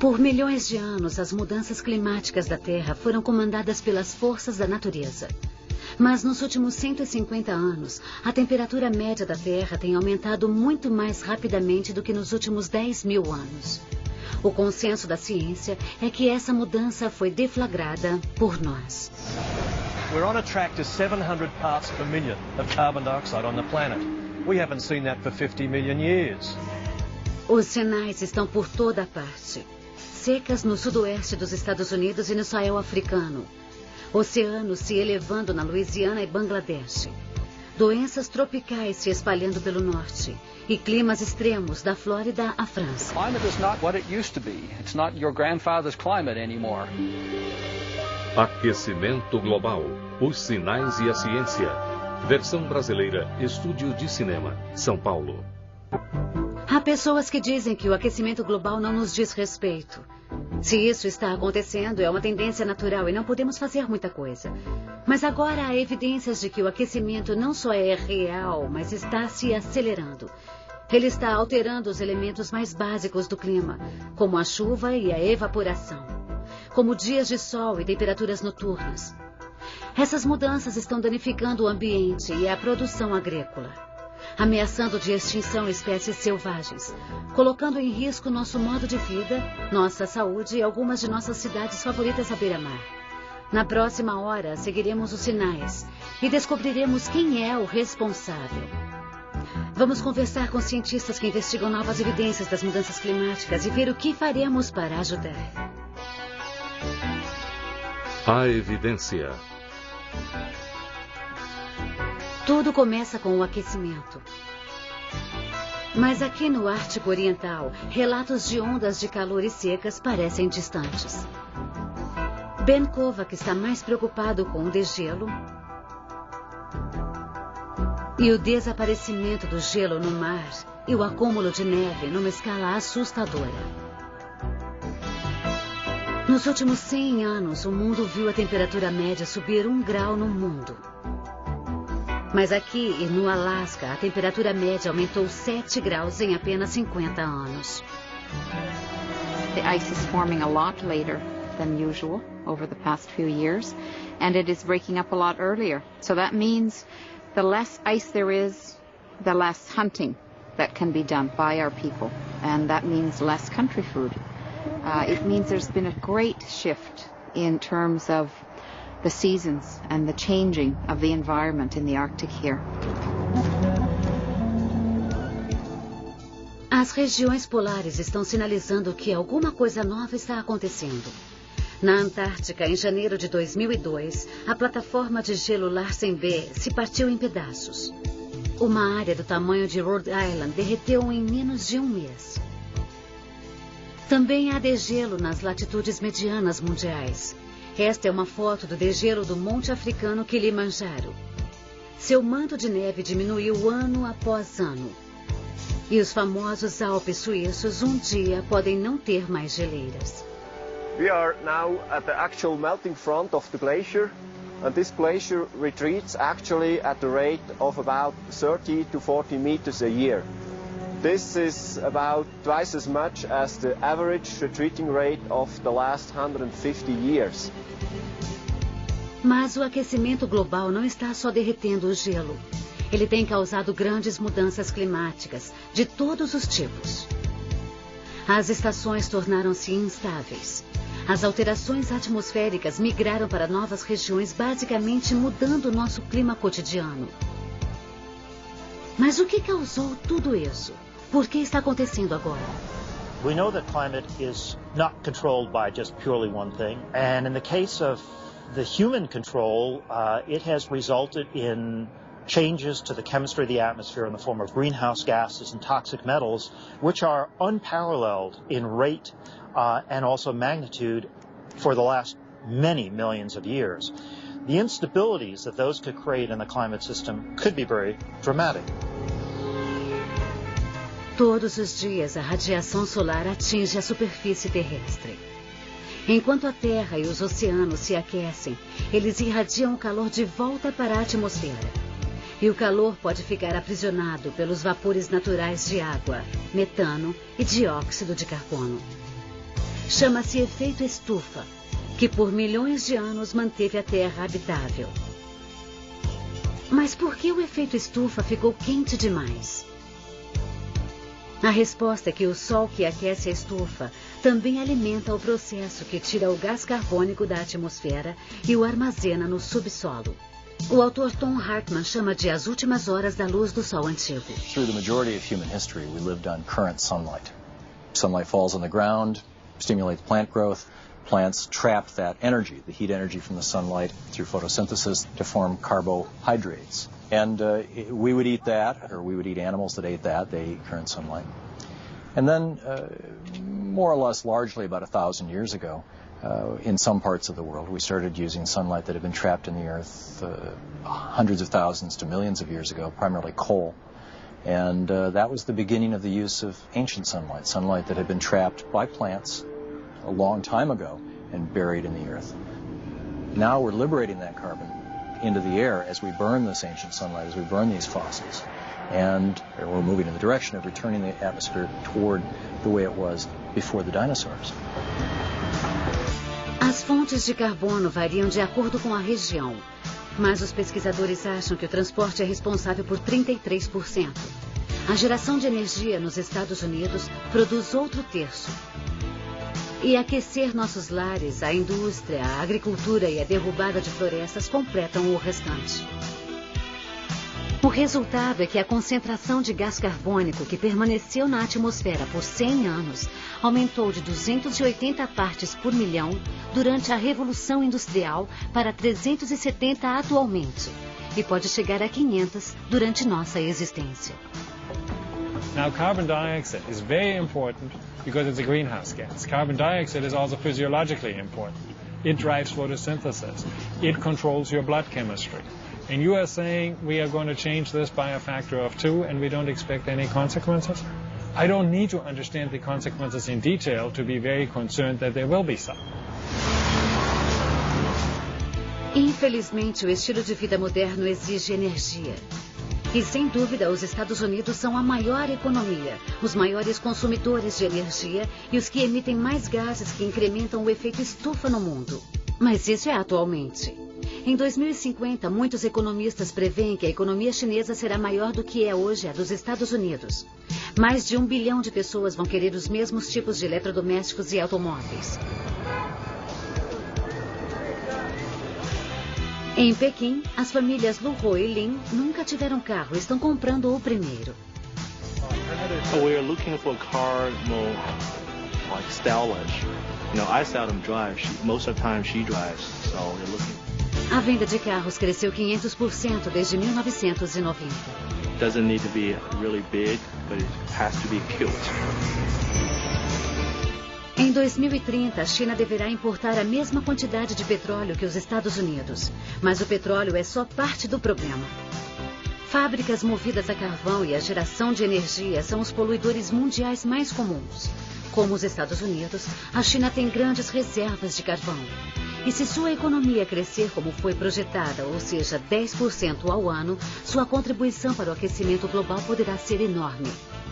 Por milhões de anos, as mudanças climáticas da Terra foram comandadas pelas forças da natureza. Mas nos últimos 150 anos, a temperatura média da Terra tem aumentado muito mais rapidamente do que nos últimos 10.000 anos. O consenso da ciência é que essa mudança foi deflagrada por nós. We're on a track to 700 parts per million of carbon dioxide on the planet. We haven't seen that for 50 million years. Os sinais estão por toda parte. Secas no sudoeste dos Estados Unidos e no Saara africano. Oceanos se elevando na Louisiana e Bangladesh. Doenças tropicais se espalhando pelo norte. E climas extremos da Flórida à França. Climate is not what it used to be. It's not your grandfather's climate anymore. Aquecimento Global. Os sinais e a ciência. Versão brasileira, Estúdio de Cinema, São Paulo. Há pessoas que dizem que o aquecimento global não nos diz respeito. Se isso está acontecendo, é uma tendência natural e não podemos fazer muita coisa. Mas agora há evidências de que o aquecimento não só é real, mas está se acelerando. Ele está alterando os elementos mais básicos do clima, como a chuva e a evaporação, como dias de sol e temperaturas noturnas. Essas mudanças estão danificando o ambiente e a produção agrícola, ameaçando de extinção espécies selvagens, colocando em risco nosso modo de vida, nossa saúde e algumas de nossas cidades favoritas à beira-mar. Na próxima hora, seguiremos os sinais e descobriremos quem é o responsável. Vamos conversar com cientistas que investigam novas evidências das mudanças climáticas e ver o que faremos para ajudar. A evidência. Tudo começa com o aquecimento. Mas aqui no Ártico Oriental, relatos de ondas de calor e secas parecem distantes. Ben Kovac está mais preocupado com o degelo e o desaparecimento do gelo no mar e o acúmulo de neve numa escala assustadora. Nos últimos 100 anos, o mundo viu a temperatura média subir 1 grau no mundo. Mas aqui e no Alasca, a temperatura média aumentou 7 graus em apenas 50 anos. The ice is forming a lot later than usual over the past few years, and it is breaking up a lot earlier. So that means the less ice there is, the less hunting that can be done by our people, and that means less country food. It means there's been a great shift in terms of the seasons and the changing of the environment in the Arctic here. As regiões polares estão sinalizando que alguma coisa nova está acontecendo. Na Antártica, em janeiro de 2002, a plataforma de gelo Larsen B se partiu em pedaços. Uma área do tamanho de Rhode Island derreteu em menos de um mês. Também há degelo nas latitudes medianas mundiais. Esta é uma foto do degelo do Monte Africano Kilimanjaro. Seu manto de neve diminuiu ano após ano. E os famosos Alpes suíços um dia podem não ter mais geleiras. We are now at the actual melting front of the glacier, and this glacier retreats actually at the rate of about 30 to 40 meters a year. This is about twice as much as the average retreating rate of the last 150 years. Mas o aquecimento global não está só derretendo o gelo. Ele tem causado grandes mudanças climáticas, de todos os tipos. As estações tornaram-se instáveis. As alterações atmosféricas migraram para novas regiões, basicamente mudando o nosso clima cotidiano. Mas o que causou tudo isso? Por que está acontecendo agora? We know that climate is not controlled by just purely one thing, and in the case of the human control, it has resulted in changes to the chemistry of the atmosphere in the form of greenhouse gases and toxic metals, which are unparalleled in rate and also magnitude for the last many millions of years. The instabilities that those could create in the climate system could be very dramatic. Todos os dias, a radiação solar atinge a superfície terrestre. Enquanto a Terra e os oceanos se aquecem, eles irradiam o calor de volta para a atmosfera. E o calor pode ficar aprisionado pelos vapores naturais de água, metano e dióxido de carbono. chama-se efeito estufa, que por milhões de anos manteve a Terra habitável. Mas por que o efeito estufa ficou quente demais? A resposta é que o Sol que aquece a estufa também alimenta o processo que tira o gás carbônico da atmosfera e o armazena no subsolo. O autor Tom Hartman chama de as últimas horas da luz do Sol antigo. Through the majority of human history, we lived on current sunlight. Sunlight falls on the ground, stimulates plant growth. Plants trap that energy, the heat energy from the sunlight, through photosynthesis to form carbohydrates. And we would eat that, or we would eat animals that ate that. They ate current sunlight. And then, more or less largely about 1,000 years ago, in some parts of the world, we started using sunlight that had been trapped in the earth hundreds of thousands to millions of years ago, primarily coal. And that was the beginning of the use of ancient sunlight, sunlight that had been trapped by plants a long time ago and buried in the earth. Now we're liberating that carbon into the air as we burn this ancient sunlight, as we burn these fossils. And we're moving in the direction of returning the atmosphere toward the way it was before the dinosaurs. As fontes de carbono variam de acordo com a região, mas os pesquisadores acham que o transporte é responsável por 33%. A geração de energia nos Estados Unidos produz outro terço. E aquecer nossos lares, a indústria, a agricultura e a derrubada de florestas completam o restante. O resultado é que a concentração de gás carbônico que permaneceu na atmosfera por 100 anos aumentou de 280 partes por milhão durante a Revolução Industrial para 370 atualmente e pode chegar a 500 durante nossa existência. Now, carbon dioxide is very important because it's a greenhouse gas. Carbon dioxide is also physiologically important. It drives photosynthesis. It controls your blood chemistry. And you are saying we are going to change this by a factor of 2 and we don't expect any consequences? I don't need to understand the consequences in detail to be very concerned that there will be some. Infelizmente, o estilo de vida moderno exige energia. E, sem dúvida, os Estados Unidos são a maior economia, os maiores consumidores de energia e os que emitem mais gases que incrementam o efeito estufa no mundo. Mas isso é atualmente. Em 2050, muitos economistas preveem que a economia chinesa será maior do que é hoje a dos Estados Unidos. Mais de 1 bilhão de pessoas vão querer os mesmos tipos de eletrodomésticos e automóveis. Em Pequim, as famílias Lu Ho e Lin nunca tiveram carro e estão comprando o primeiro. We're looking for a car more like stylish. You know, I seldom drive. Most of the time she drives, so we're looking. A venda de carros cresceu 500% desde 1990. Doesn't need to be really big, but it has to be cute. Em 2030, a China deverá importar a mesma quantidade de petróleo que os Estados Unidos. Mas o petróleo é só parte do problema. Fábricas movidas a carvão e a geração de energia são os poluidores mundiais mais comuns. Como os Estados Unidos, a China tem grandes reservas de carvão. E se sua economia crescer como foi projetada, ou seja, 10% ao ano, sua contribuição para o aquecimento global poderá ser enorme.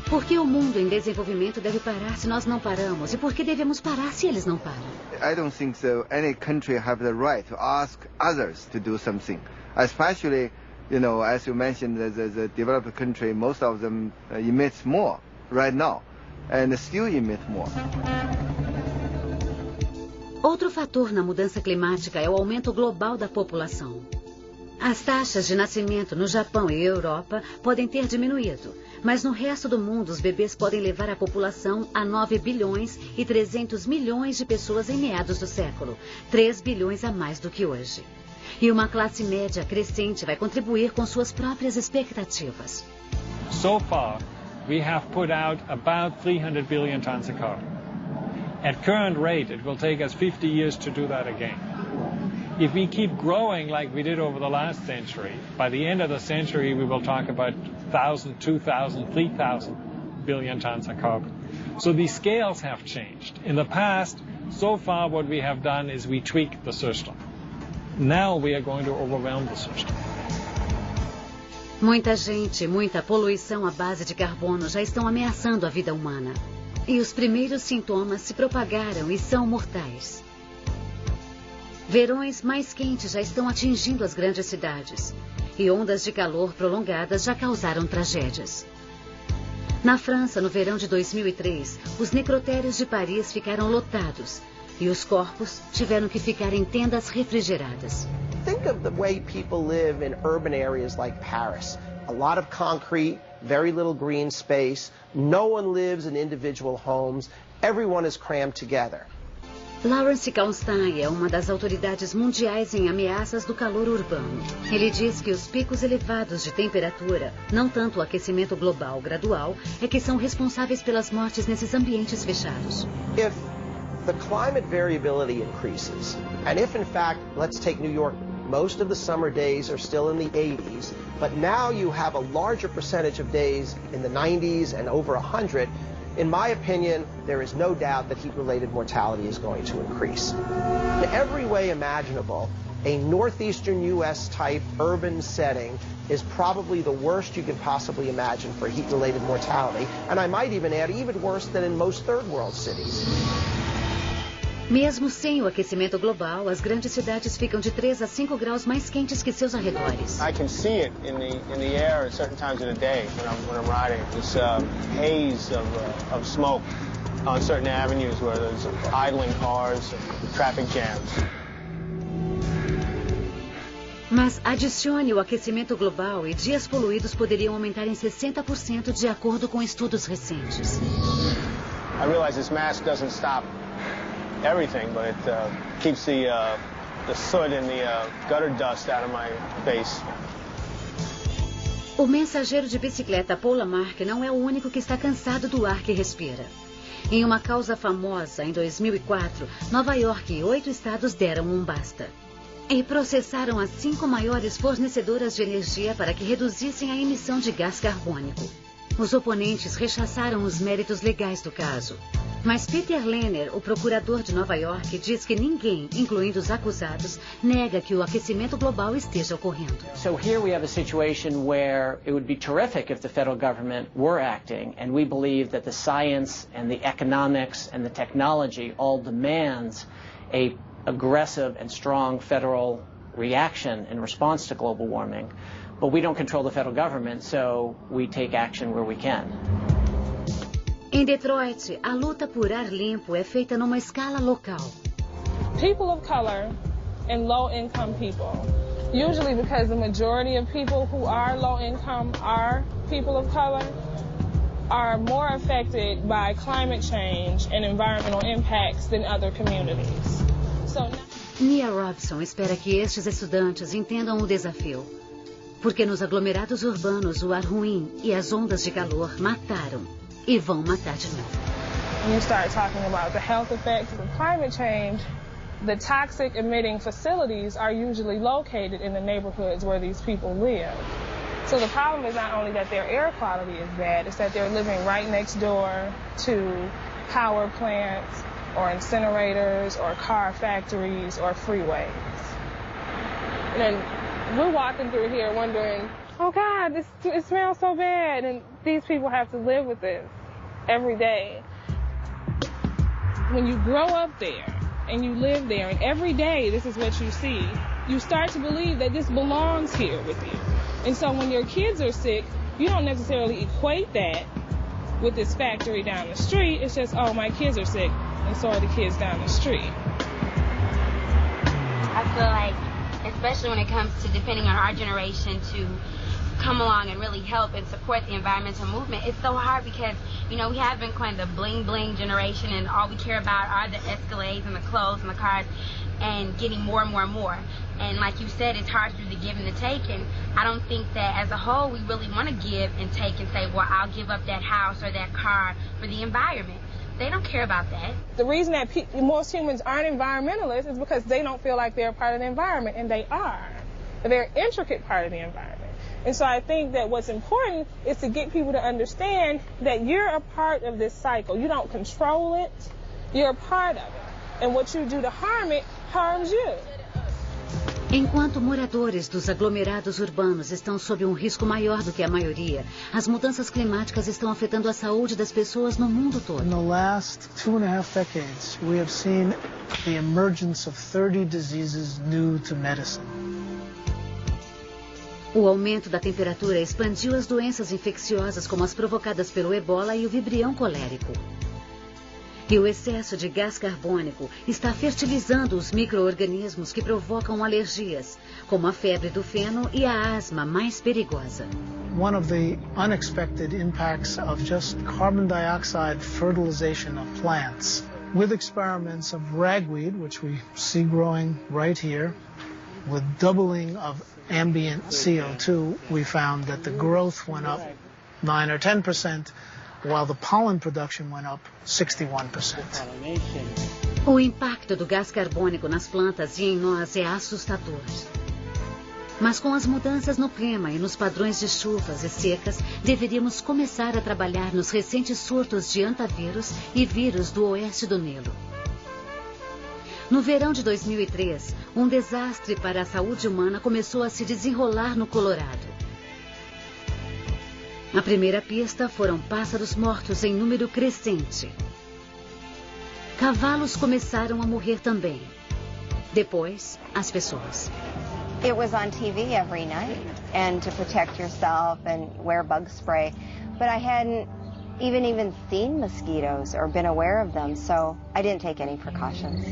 Por que o mundo em desenvolvimento deve parar se nós não paramos? E por que devemos parar se eles não param? I don't think so. Any country have the right to ask others to do something. Especially, you know, as you mentioned, the developed country, most of them emits more right now, and still emit more. Outro fator na mudança climática é o aumento global da população. As taxas de nascimento no Japão e Europa podem ter diminuído, mas no resto do mundo os bebês podem levar a população a 9 bilhões e 300 milhões de pessoas em meados do século, 3 bilhões a mais do que hoje. E uma classe média crescente vai contribuir com suas próprias expectativas. So far, we have put out about 300 billion tons of carbon. At current rate, it will take us 50 years to do that again. If we keep growing like we did over the last century, by the end of the century we will talk about 1,000, 2,000, 3,000 billion tons of carbon. So the scales have changed. In the past, so far what we have done is we tweaked the system. Now we are going to overwhelm the system. Muita gente, muita poluição à base de carbono já estão ameaçando a vida humana. E os primeiros sintomas se propagaram e são mortais. Verões mais quentes já estão atingindo as grandes cidades. E ondas de calor prolongadas já causaram tragédias. Na França, no verão de 2003, os necrotérios de Paris ficaram lotados. E os corpos tiveram que ficar em tendas refrigeradas. Think of the way people live in urban areas like Paris. A lot of concrete, very little green space. No one lives in individual homes. Everyone is crammed together. Lawrence Kaunstein é uma das autoridades mundiais em ameaças do calor urbano. Ele diz que os picos elevados de temperatura, não tanto o aquecimento global gradual, é que são responsáveis pelas mortes nesses ambientes fechados. If the climate variability increases, and if in fact, let's take New York, most of the summer days are still in the 80s, but now you have a larger percentage of days in the 90s and over 100, in my opinion, there is no doubt that heat-related mortality is going to increase. In every way imaginable, a northeastern U.S. type urban setting is probably the worst you can possibly imagine for heat-related mortality, and I might even add even worse than in most third world cities. Mesmo sem o aquecimento global, as grandes cidades ficam de 3 a 5 graus mais quentes que seus arredores. I can see it in the air at certain times of the day when I'm riding. This haze of smoke on certain avenues where there's idling cars and traffic jams. Mas adicione o aquecimento global e dias poluídos poderiam aumentar em 60% de acordo com estudos recentes. I realize this mask doesn't stop everything, but it keeps the soot and the gutter dust out of my face. O mensageiro de bicicleta Paul Lamarck não é o único que está cansado do ar que respira. Em uma causa famosa, em 2004, Nova York e 8 estados deram um basta. E processaram as 5 maiores fornecedoras de energia para que reduzissem a emissão de gás carbônico. Os oponentes rechaçaram os méritos legais do caso. Mas Peter Lehner, o procurador de Nova York, diz que ninguém, incluindo os acusados, nega que o aquecimento global esteja ocorrendo. So here we have a situation where it would be terrific if the federal government were acting, and we believe that the science and the economics and the technology all demands a aggressive and strong federal reaction in response to global warming. But we don't control the federal government, so we take action where we can. Em Detroit, a luta por ar limpo é feita numa escala local. People of color and low-income people, usually because the majority of people who are low-income are people of color, are more affected by climate change and environmental impacts than other communities. Nia Robson espera que estes estudantes entendam o desafio. Porque nos aglomerados urbanos o ar ruim e as ondas de calor mataram. E vão matar de novo. When you start talking about the health effects of climate change, the toxic emitting facilities are usually located in the neighborhoods where these people live. So the problem is not only that their air quality is bad, it's that they're living right next door to power plants or incinerators or car factories or freeways. And then we're walking through here wondering, oh God, it smells so bad, and these people have to live with this every day. When you grow up there and you live there and every day this is what you see, you start to believe that this belongs here with you. And so when your kids are sick, you don't necessarily equate that with this factory down the street. It's just, oh, my kids are sick, and so are the kids down the street. I feel like, especially when it comes to depending on our generation to come along and really help and support the environmental movement, it's so hard because, you know, we have been kind of the bling bling generation, and all we care about are the Escalades and the clothes and the cars and getting more and more and more. And like you said, it's hard to do the give and the take, and I don't think that as a whole we really want to give and take and say, well, I'll give up that house or that car for the environment. They don't care about that. The reason that most humans aren't environmentalists is because they don't feel like they're a part of the environment, and they are. They're an intricate part of the environment. And so I think that what's important is to get people to understand that you're a part of this cycle. You don't control it. You're a part of it. And what you do to harm it harms you. Enquanto moradores dos aglomerados urbanos estão sob um risco maior do que a maioria, as mudanças climáticas estão afetando a saúde das pessoas no mundo todo. In the last 2.5 decades, we have seen the emergence of 30 diseases new to medicine. O aumento da temperatura expandiu as doenças infecciosas como as provocadas pelo ebola e o vibrião colérico. E o excesso de gás carbônico está fertilizando os micro-organismos que provocam alergias, como a febre do feno e a asma mais perigosa. One of the unexpected impacts of just carbon dioxide fertilization of plants, with experiments of ragweed, which we see growing right here, with doubling of ambient CO2, we found that the growth went up 9 or 10%, while the pollen production went up 61%. O impacto do gás carbônico nas plantas e em nós é assustador. Mas com as mudanças no clima e nos padrões de chuvas e secas, deveríamos começar a trabalhar nos recentes surtos de antavírus e vírus do oeste do Nilo. No verão de 2003, um desastre para a saúde humana começou a se desenrolar no Colorado. A primeira pista foram pássaros mortos em número crescente. Cavalos começaram a morrer também. Depois, as pessoas. It was on TV every night, and to protect yourself and wear bug spray. But I hadn't even seen mosquitoes or been aware of them, so I didn't take any precautions.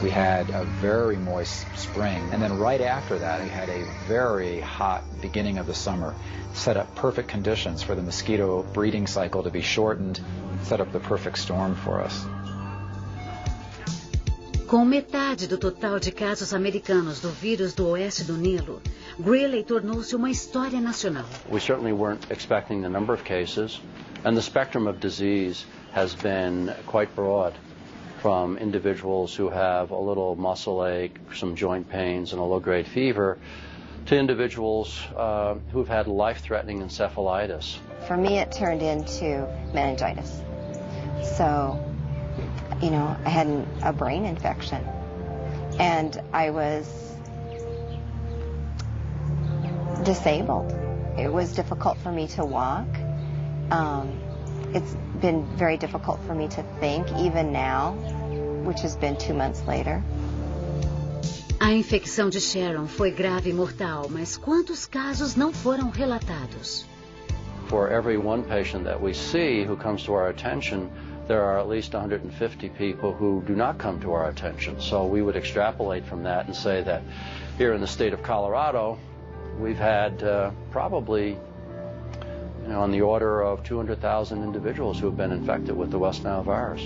We had a very moist spring, and then right after that we had a very hot beginning of the summer. Set up perfect conditions for the mosquito breeding cycle to be shortened, set up the perfect storm for us. Com metade do total de casos americanos do vírus do oeste do Nilo, Greeley tornou-se uma história nacional. We certainly weren't expecting the number of cases, and the spectrum of disease has been quite broad, from individuals who have a little muscle ache, some joint pains, and a low-grade fever, to individuals who've had life-threatening encephalitis. For me, it turned into meningitis. So, I had a brain infection, and I was disabled. It was difficult for me to walk. It's been very difficult for me to think, even now, which has been 2 months later. A infecção de Sharon foi grave e mortal, mas quantos casos não foram relatados? For every one patient that we see who comes to our attention, there are at least 150 people who do not come to our attention. So we would extrapolate from that and say that here in the state of Colorado, we've had probably on the order of 200,000 individuals who have been infected with the West Nile virus.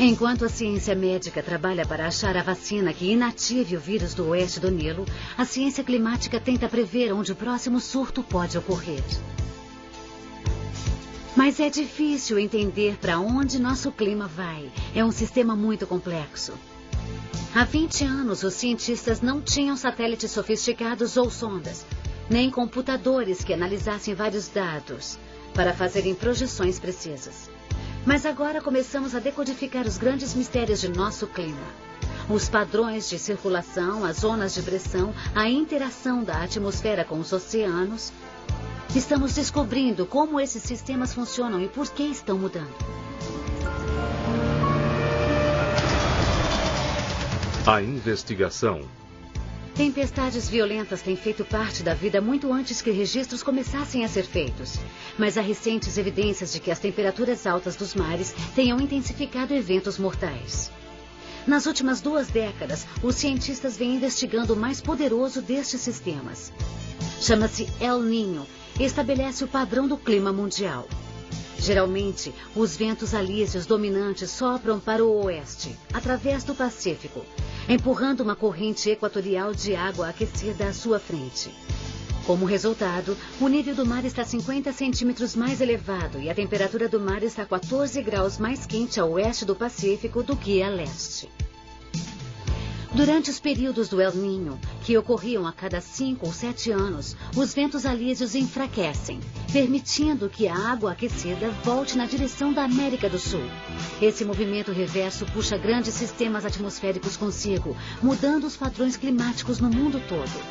Enquanto a ciência médica trabalha para achar a vacina que inative o vírus do oeste do Nilo, a ciência climática tenta prever onde o próximo surto pode ocorrer. Mas é difícil entender para onde nosso clima vai. É um sistema muito complexo. Há 20 anos, os cientistas não tinham satélites sofisticados ou sondas, nem computadores que analisassem vários dados para fazerem projeções precisas. Mas agora começamos a decodificar os grandes mistérios de nosso clima. Os padrões de circulação, as zonas de pressão, a interação da atmosfera com os oceanos. Estamos descobrindo como esses sistemas funcionam e por que estão mudando. A investigação. Tempestades violentas têm feito parte da vida muito antes que registros começassem a ser feitos. Mas há recentes evidências de que as temperaturas altas dos mares tenham intensificado eventos mortais. Nas últimas 2 décadas, os cientistas vêm investigando o mais poderoso destes sistemas. Chama-se El Niño e estabelece o padrão do clima mundial. Geralmente, os ventos alísios dominantes sopram para o oeste, através do Pacífico, empurrando uma corrente equatorial de água aquecida à sua frente. Como resultado, o nível do mar está 50 centímetros mais elevado e a temperatura do mar está 14 graus mais quente a oeste do Pacífico do que a leste. Durante os períodos do El Niño, que ocorriam a cada 5 ou 7 anos, os ventos alísios enfraquecem, permitindo que a água aquecida volte na direção da América do Sul. Esse movimento reverso puxa grandes sistemas atmosféricos consigo, mudando os padrões climáticos no mundo todo.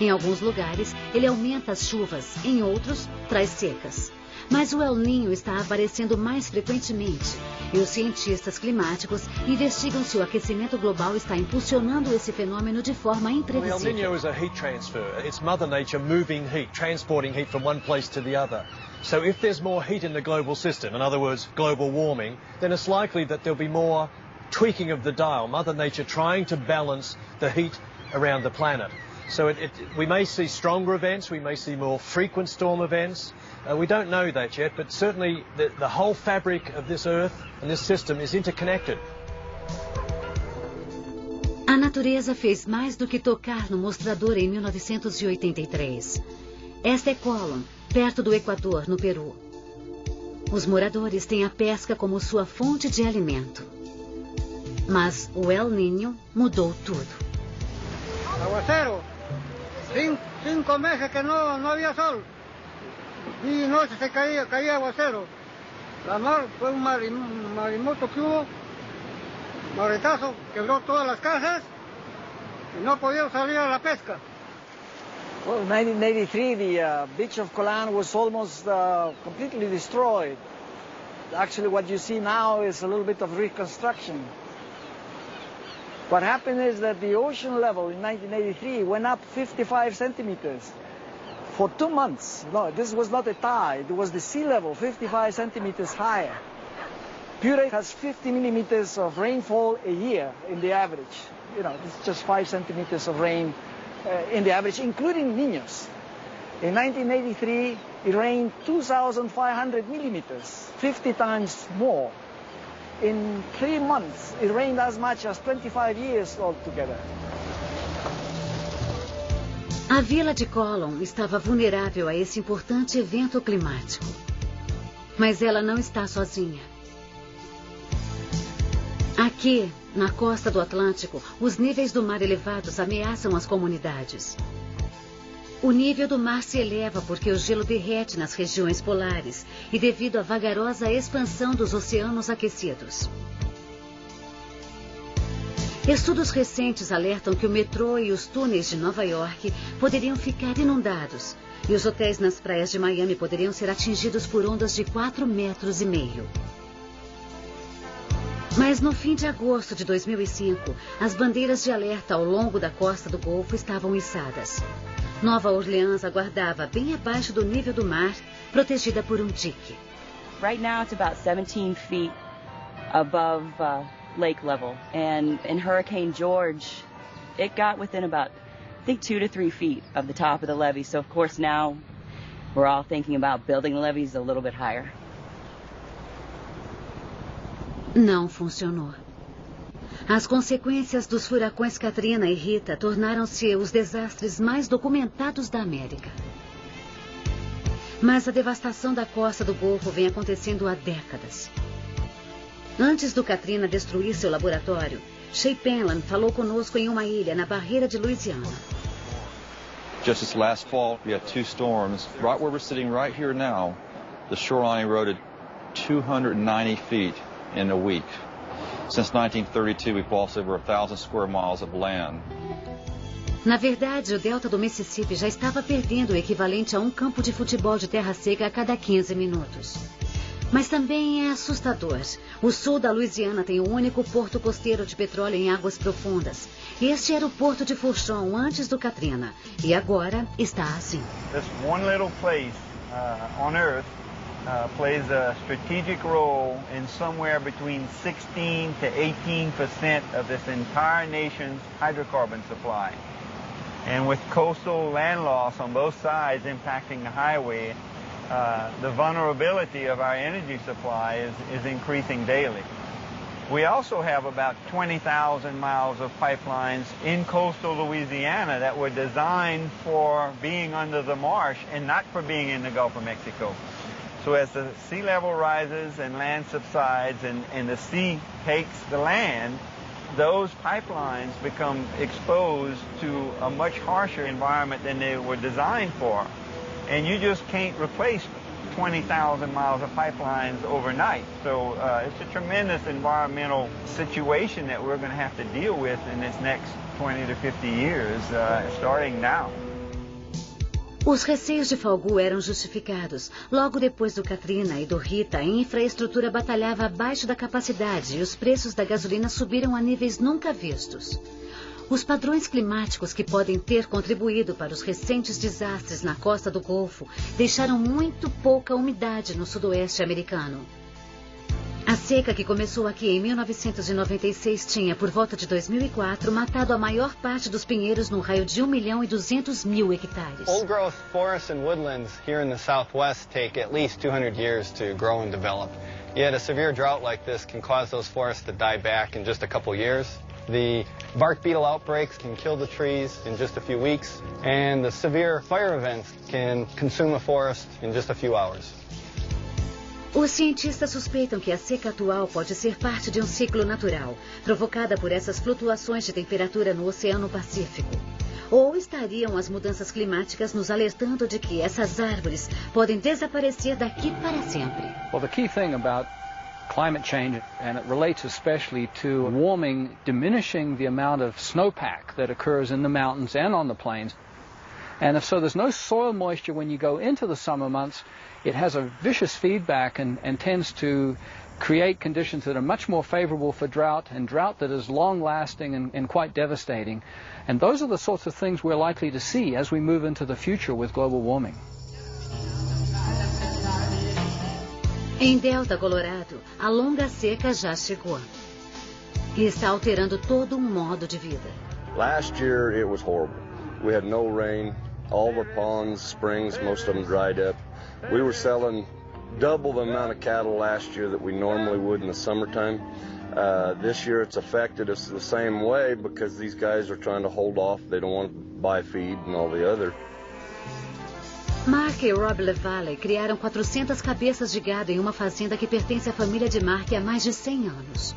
Em alguns lugares, ele aumenta as chuvas, em outros, traz secas. Mas o El Niño está aparecendo mais frequentemente e os cientistas climáticos investigam se o aquecimento global está impulsionando esse fenômeno de forma imprevisível. El Niño is a heat transfer. It's Mother Nature moving heat, transporting heat from one place to the other. So if there's more heat in the global system, in other words, global warming, then it's likely that there'll be more tweaking of the dial, Mother Nature trying to balance the heat around the planet. So we may see stronger events, we may see more frequent storm events. We don't know that yet, but certainly the whole fabric of this Earth and this system is interconnected. A natureza fez mais do que tocar no mostrador em 1983. Esta é Colón, perto do Equador, no Peru. Os moradores têm a pesca como sua fonte de alimento. Mas o El Niño mudou tudo. Aguacero. 5 meses que no había sol. Día y noche se caía aguacero. La mar fue un maremoto que hubo, maretazo, quebró todas las casas y no podíamos salir a la pesca. Well, in 1983, the beach of Colón was almost completely destroyed. Actually, what you see now is a little bit of reconstruction. What happened is that the ocean level in 1983 went up 55 centimeters. For 2 months. No, this was not a tide. It was the sea level, 55 centimeters higher. Puree has 50 millimeters of rainfall a year in the average. You know, it's just 5 centimeters of rain in the average, including Niños. In 1983, it rained 2,500 millimeters, 50 times more. In 3 months, it rained as much as 25 years altogether. A vila de Colón estava vulnerável a esse importante evento climático. Mas ela não está sozinha. Aqui, na costa do Atlântico, os níveis do mar elevados ameaçam as comunidades. O nível do mar se eleva porque o gelo derrete nas regiões polares e devido à vagarosa expansão dos oceanos aquecidos. Estudos recentes alertam que o metrô e os túneis de Nova York poderiam ficar inundados e os hotéis nas praias de Miami poderiam ser atingidos por ondas de 4,5 metros. Mas no fim de agosto de 2005, as bandeiras de alerta ao longo da costa do Golfo estavam içadas. Nova Orleans aguardava bem abaixo do nível do mar, protegida por um dique. Right now it's about 17 feet above lake level, and in Hurricane George, it got within about, I think, 2 to 3 feet of the top of the levee. So of course now we're all thinking about building the levees a little bit higher. Não funcionou. As consequências dos furacões Katrina e Rita tornaram-se os desastres mais documentados da América. Mas a devastação da costa do Golfo vem acontecendo há décadas. Antes do Katrina destruir seu laboratório, Shea Penland falou conosco em uma ilha na barreira de Louisiana. Just this last fall, we had 2 storms. Right where we're sitting right here now, the shoreline eroded 290 feet in a week. Since 1932, we've lost over 1,000 square miles of land. Na verdade, o delta do Mississippi já estava perdendo o equivalente a um campo de futebol de terra seca a cada 15 minutos. Mas também é assustador. O sul da Louisiana tem o único porto costeiro de petróleo em águas profundas. Este era o porto de Fourchon antes do Katrina. E agora está assim. This one little place on Earth plays a strategic role in somewhere between 16 to 18% of this entire nation's hydrocarbon supply. And with coastal land loss on both sides impacting the highway, the vulnerability of our energy supply is increasing daily. We also have about 20,000 miles of pipelines in coastal Louisiana that were designed for being under the marsh and not for being in the Gulf of Mexico. So as the sea level rises and land subsides and the sea takes the land, those pipelines become exposed to a much harsher environment than they were designed for. And you just can't replace 20,000 miles of pipelines overnight. So it's a tremendous environmental situation that we're going to have to deal with in this next 20 to 50 years, starting now. Os receios de Falgu eram justificados. Logo depois do Katrina e do Rita, a infraestrutura batalhava abaixo da capacidade e os preços da gasolina subiram a níveis nunca vistos. Os padrões climáticos que podem ter contribuído para os recentes desastres na costa do Golfo deixaram muito pouca umidade no sudoeste americano. A seca que começou aqui em 1996 tinha, por volta de 2004, matado a maior parte dos pinheiros num raio de 1.200.000 hectares. Old-growth forests and woodlands here in the southwest take at least 200 years to grow and develop. Yet a severe drought like this can cause those forests to die back in just a couple years. The bark beetle outbreaks can kill the trees in just a few weeks, and the severe fire events can consume a forest in just a few hours. Os cientistas suspeitam que a seca atual pode ser parte de um ciclo natural, provocada por essas flutuações de temperatura no Oceano Pacífico. Ou estariam as mudanças climáticas nos alertando de que essas árvores podem desaparecer daqui para sempre? Well, the key thing about climate change, and it relates especially to warming, diminishing the amount of snowpack that occurs in the mountains and on the plains. And so there's no soil moisture when you go into the summer months. It has a vicious feedback and tends to create conditions that are much more favorable for drought, and drought that is long-lasting and quite devastating. And those are the sorts of things we're likely to see as we move into the future with global warming. Em Delta, Colorado, a longa seca já chegou e está alterando todo modo de vida. Last year it was horrible. We had no rain. All the ponds, springs, most of them dried up. We were selling double the amount of cattle last year that we normally would in the summertime. This year it's affected us the same way because these guys are trying to hold off. They don't want to buy feed and all the other. Mark e Rob LaValle criaram 400 cabeças de gado em uma fazenda que pertence à família de Mark há mais de 100 anos.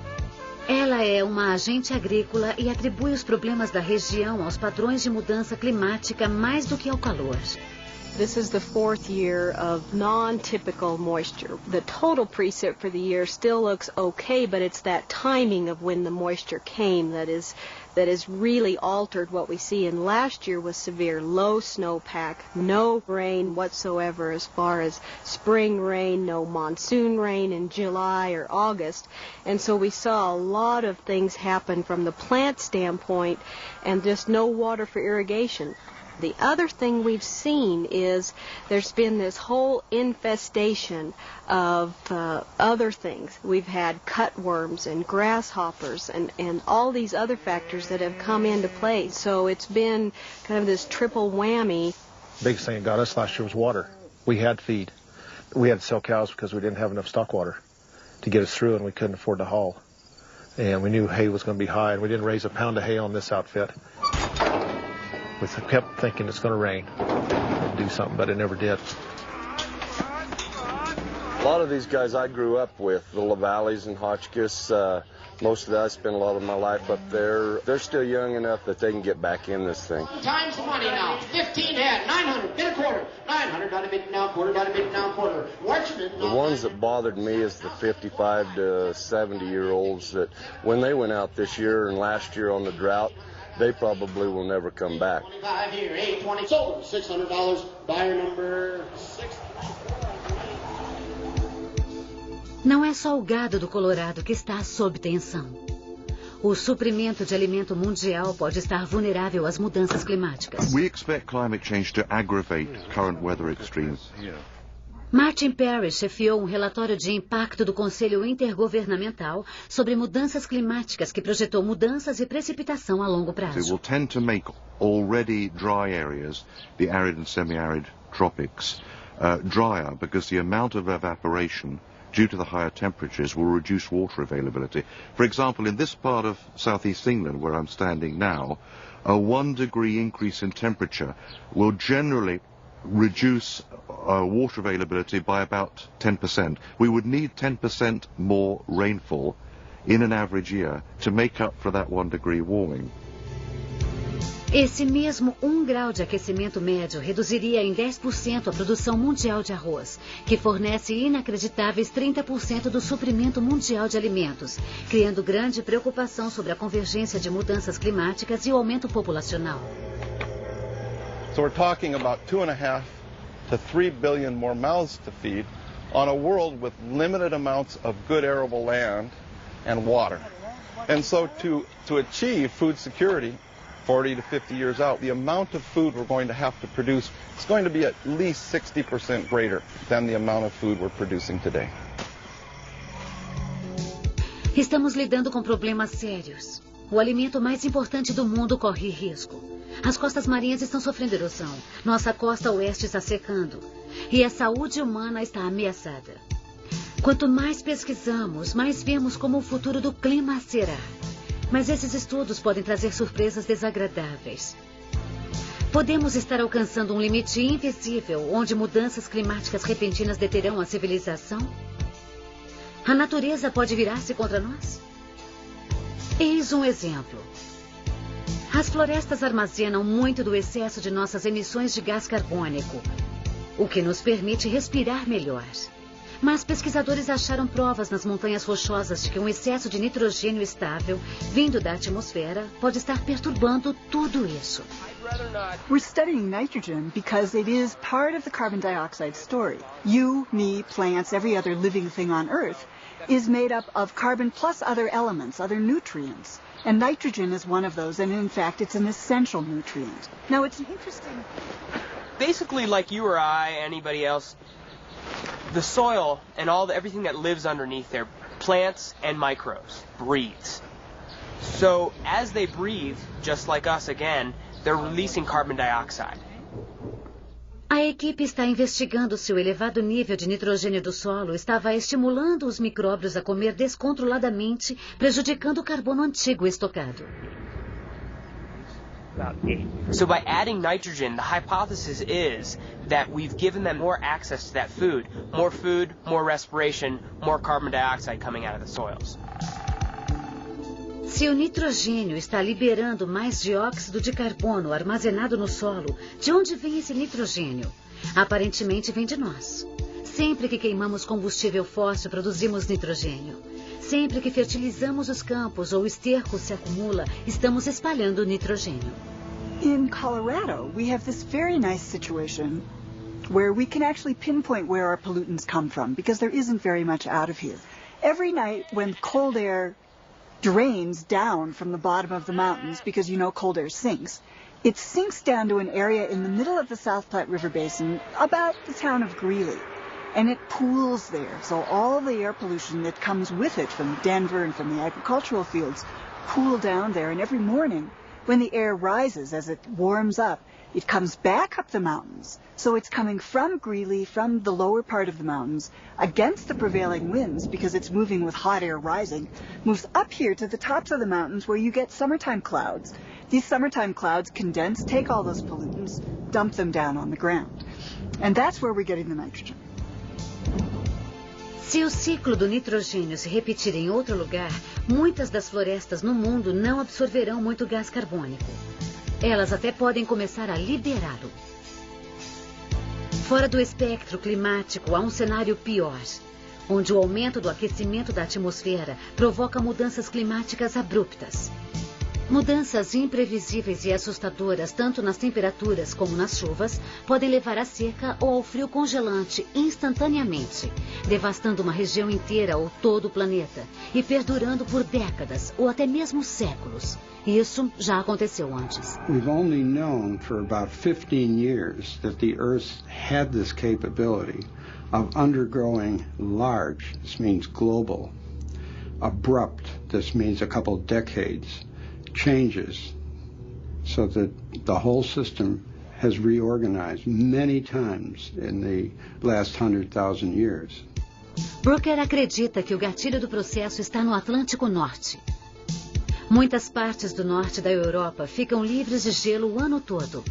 Ela é uma agente agrícola e atribui os problemas da região aos padrões de mudança climática mais do que ao calor. This is the fourth year of non-typical moisture. The total precip for the year still looks okay, but it's that timing of when the moisture came that is really altered what we see. And last year was severe, low snowpack, no rain whatsoever as far as spring rain, no monsoon rain in July or August. And so we saw a lot of things happen from the plant standpoint and just no water for irrigation. The other thing we've seen is there's been this whole infestation of other things. We've had cutworms and grasshoppers and all these other factors that have come into play. So it's been kind of this triple whammy. Biggest thing that got us last year was water. We had feed. We had to sell cows because we didn't have enough stock water to get us through, and we couldn't afford to haul. And we knew hay was going to be high, and we didn't raise a pound of hay on this outfit. We kept thinking it's going to rain and do something, but it never did. A lot of these guys I grew up with, the LaValles and Hotchkiss, most of that I spent a lot of my life up there. They're still young enough that they can get back in this thing. Times the money now. 15 head, 900, bid a quarter. 900, got a bid now, quarter, got a bid now, quarter. Watchman. The ones that bothered me is the 55 to 70-year-olds that when they went out this year and last year on the drought, they probably will never come back. 25 here, 820, sold, $600, buyer number 6. Não é só o gado do Colorado que está sob tensão. O suprimento de alimento mundial pode estar vulnerável às mudanças climáticas. We expect climate change to aggravate current weather extremes. Martin Perry chefiou um relatório de impacto do Conselho Intergovernamental sobre mudanças climáticas que projetou mudanças e precipitação a longo prazo. It will tend to make already dry areas, the arid and semi-arid tropics, drier because the amount of evaporation due to the higher temperatures will reduce water availability. For example, in this part of southeast England where I'm standing now, a 1 degree increase in temperature will generally reduce water availability by about 10%. We would need 10% more rainfall in an average year to make up for that 1 degree warming. Esse mesmo 1 grau de aquecimento médio reduziria em 10% a produção mundial de arroz, que fornece inacreditáveis 30% do suprimento mundial de alimentos, criando grande preocupação sobre a convergência de mudanças climáticas e o aumento populacional. So we're talking about 2.5 to 3 billion more mouths to feed on a world with limited amounts of good arable land and water. And so to achieve food security 40 to 50 years out, the amount of food we're going to have to produce is going to be at least 60% greater than the amount of food we're producing today. Estamos lidando com problemas sérios. O alimento mais importante do mundo corre risco. As costas marinhas estão sofrendo erosão. Nossa costa oeste está secando. E a saúde humana está ameaçada. Quanto mais pesquisamos, mais vemos como o futuro do clima será. Mas esses estudos podem trazer surpresas desagradáveis. Podemos estar alcançando um limite invisível, onde mudanças climáticas repentinas deterão a civilização? A natureza pode virar-se contra nós? Eis um exemplo. As florestas armazenam muito do excesso de nossas emissões de gás carbônico, o que nos permite respirar melhor. Mas pesquisadores acharam provas nas montanhas rochosas de que um excesso de nitrogênio estável, vindo da atmosfera, pode estar perturbando tudo isso. We're studying nitrogen because it is part of the carbon dioxide story. You, me, plants, every other living thing on Earth is made up of carbon plus other elements, other nutrients. And nitrogen is one of those, and in fact, it's an essential nutrient. Now, it's an interesting... Basically, like you or I, anybody else, the soil and everything that lives underneath there, plants and microbes, breathes. So as they breathe, just like us again, they're releasing carbon dioxide. A equipe está investigando se o elevado nível de nitrogênio do solo estava estimulando os micróbios a comer descontroladamente, prejudicando o carbono antigo estocado. So by adding nitrogen, the hypothesis is that we've given them more access to that food, more respiration, more carbon dioxide coming out of the soils. Se o nitrogênio está liberando mais dióxido de carbono armazenado no solo, de onde vem esse nitrogênio? Aparentemente vem de nós. Sempre que queimamos combustível fóssil, produzimos nitrogênio. Sempre que fertilizamos os campos ou o esterco se acumula, estamos espalhando nitrogênio. In Colorado, we have this very nice situation where we can actually pinpoint where our pollutants come from because there isn't very much out of here. Every night when cold air drains down from the bottom of the mountains, because you know cold air sinks, it sinks down to an area in the middle of the South Platte River Basin, about the town of Greeley. And it pools there. So all the air pollution that comes with it from Denver and from the agricultural fields pool down there. And every morning when the air rises, as it warms up, it comes back up the mountains. So it's coming from Greeley, from the lower part of the mountains, against the prevailing winds because it's moving with hot air rising, moves up here to the tops of the mountains where you get summertime clouds. These summertime clouds condense, take all those pollutants, dump them down on the ground. And that's where we're getting the nitrogen. Se o ciclo do nitrogênio se repetir em outro lugar, muitas das florestas no mundo não absorverão muito gás carbônico. Elas até podem começar a liberá-lo. Fora do espectro climático, há um cenário pior, onde o aumento do aquecimento da atmosfera provoca mudanças climáticas abruptas. Mudanças imprevisíveis e assustadoras, tanto nas temperaturas como nas chuvas, podem levar à seca ou ao frio congelante instantaneamente, devastando uma região inteira ou todo o planeta e perdurando por décadas ou até mesmo séculos. Isso já aconteceu antes. We've only known for about 15 years that the Earth had this capability of undergoing large, this means global, abrupt, this means a couple decades, changes so that the whole system has reorganized many times in the last 100,000 years. Brooker acredita que o gatilho do processo está no Atlântico Norte. Muitas partes do norte da Europa ficam livres de gelo o ano todo,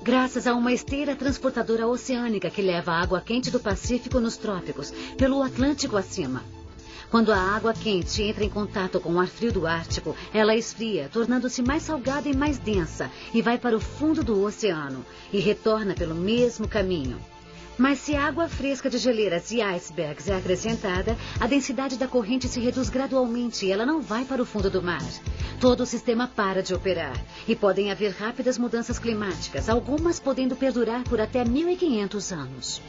graças a uma esteira transportadora oceânica que leva a água quente do Pacífico nos trópicos, pelo Atlântico acima. Quando a água quente entra em contato com o ar frio do Ártico, ela esfria, tornando-se mais salgada e mais densa, e vai para o fundo do oceano, e retorna pelo mesmo caminho. Mas se a água fresca de geleiras e icebergs é acrescentada, a densidade da corrente se reduz gradualmente e ela não vai para o fundo do mar. Todo o sistema para de operar, e podem haver rápidas mudanças climáticas, algumas podendo perdurar por até 1.500 anos.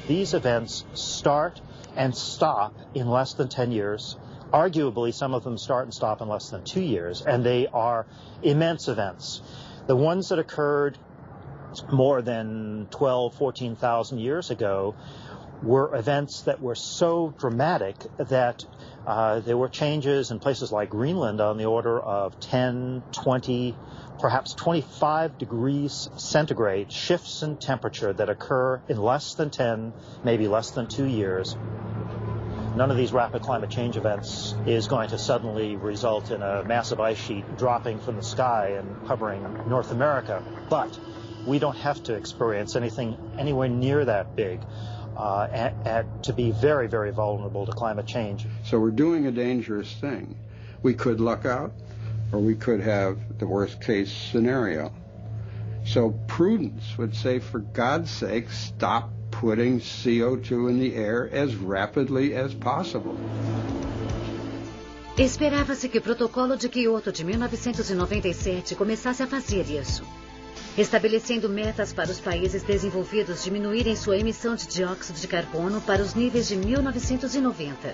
These events start and stop in less than 10 years. Arguably, some of them start and stop in less than 2 years, and they are immense events. The ones that occurred more than 12, 14,000 years ago were events that were so dramatic that there were changes in places like Greenland on the order of 10, 20, perhaps 25 degrees centigrade shifts in temperature that occur in less than 10, maybe less than 2 years. None of these rapid climate change events is going to suddenly result in a massive ice sheet dropping from the sky and covering North America, but we don't have to experience anything anywhere near that big to be very, very vulnerable to climate change. So we're doing a dangerous thing. We could luck out, or we could have the worst case scenario. So prudence would say, for God's sake, stop putting CO2 in the air as rapidly as possible. Esperava-se que o Protocolo de Quioto de 1997 começasse a fazer isso, estabelecendo metas para os países desenvolvidos diminuírem sua emissão de dióxido de carbono para os níveis de 1990.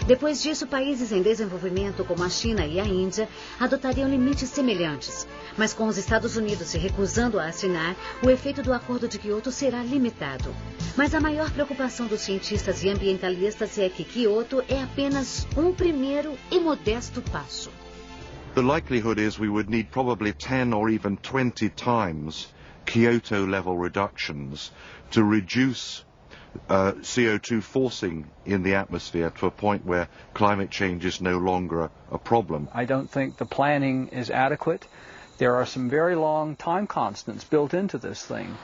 Depois disso, países em desenvolvimento, como a China e a Índia, adotariam limites semelhantes. Mas com os Estados Unidos se recusando a assinar, o efeito do Acordo de Quioto será limitado. Mas a maior preocupação dos cientistas e ambientalistas é que Quioto é apenas um primeiro e modesto passo. The likelihood is we would need probably 10 or even 20 times Kyoto level reductions to reduce CO2 forcing in the atmosphere to a point where climate change is no longer a problem. I don't think the planning is adequate. There are some very long time constants built into this thing.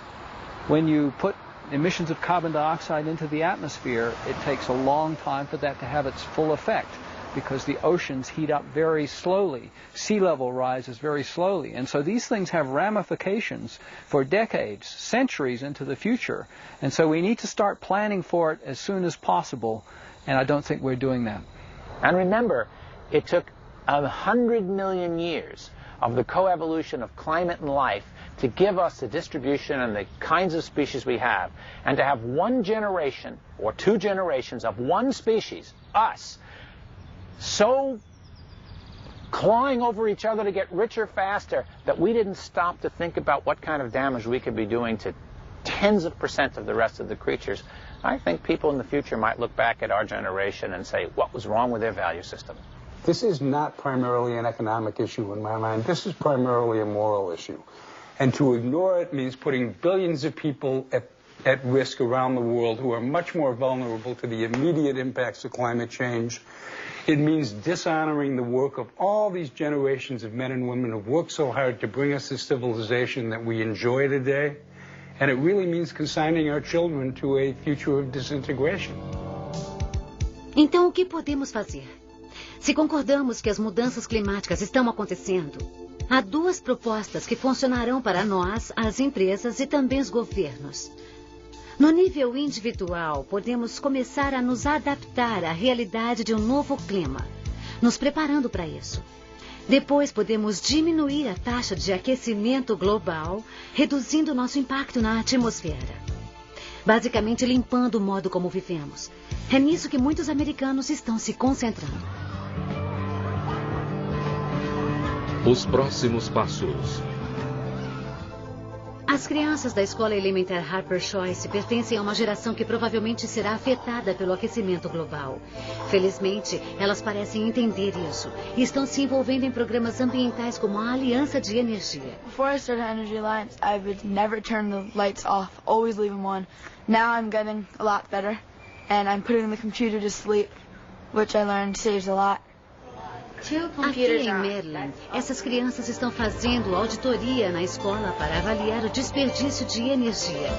When you put emissions of carbon dioxide into the atmosphere, it takes a long time for that to have its full effect, because the oceans heat up very slowly. Sea level rises very slowly. And so these things have ramifications for decades, centuries into the future. And so we need to start planning for it as soon as possible, and I don't think we're doing that. And remember, it took 100 million years of the coevolution of climate and life to give us the distribution and the kinds of species we have. And to have one generation or two generations of one species, us, so clawing over each other to get richer faster that we didn't stop to think about what kind of damage we could be doing to tens of % of the rest of the creatures. I think people in the future might look back at our generation and say, what was wrong with their value system? This is not primarily an economic issue in my mind. This is primarily a moral issue. And to ignore it means putting billions of people at risk around the world who are much more vulnerable to the immediate impacts of climate change. It means dishonoring the work of all these generations of men and women who've worked so hard to bring us the civilization that we enjoy today. And it really means consigning our children to a future of disintegration. Então, o que podemos fazer? Se concordamos que as mudanças climáticas estão acontecendo, há duas propostas que funcionarão para nós, as empresas e também os governos. No nível individual, podemos começar a nos adaptar à realidade de um novo clima, nos preparando para isso. Depois, podemos diminuir a taxa de aquecimento global, reduzindo nosso impacto na atmosfera. Basicamente, limpando o modo como vivemos. É nisso que muitos americanos estão se concentrando. Os próximos passos. As crianças da escola elementar Harper Choice pertencem a uma geração que provavelmente será afetada pelo aquecimento global. Felizmente, elas parecem entender isso e estão se envolvendo em programas ambientais como a Aliança de Energia. Before I started Energy Alliance, I would never turn the lights off, always leave them on. Now I'm getting a lot better, and I'm putting the computer to sleep, which I learned saves a lot. Aqui em Maryland, essas crianças estão fazendo auditoria na escola para avaliar o desperdício de energia.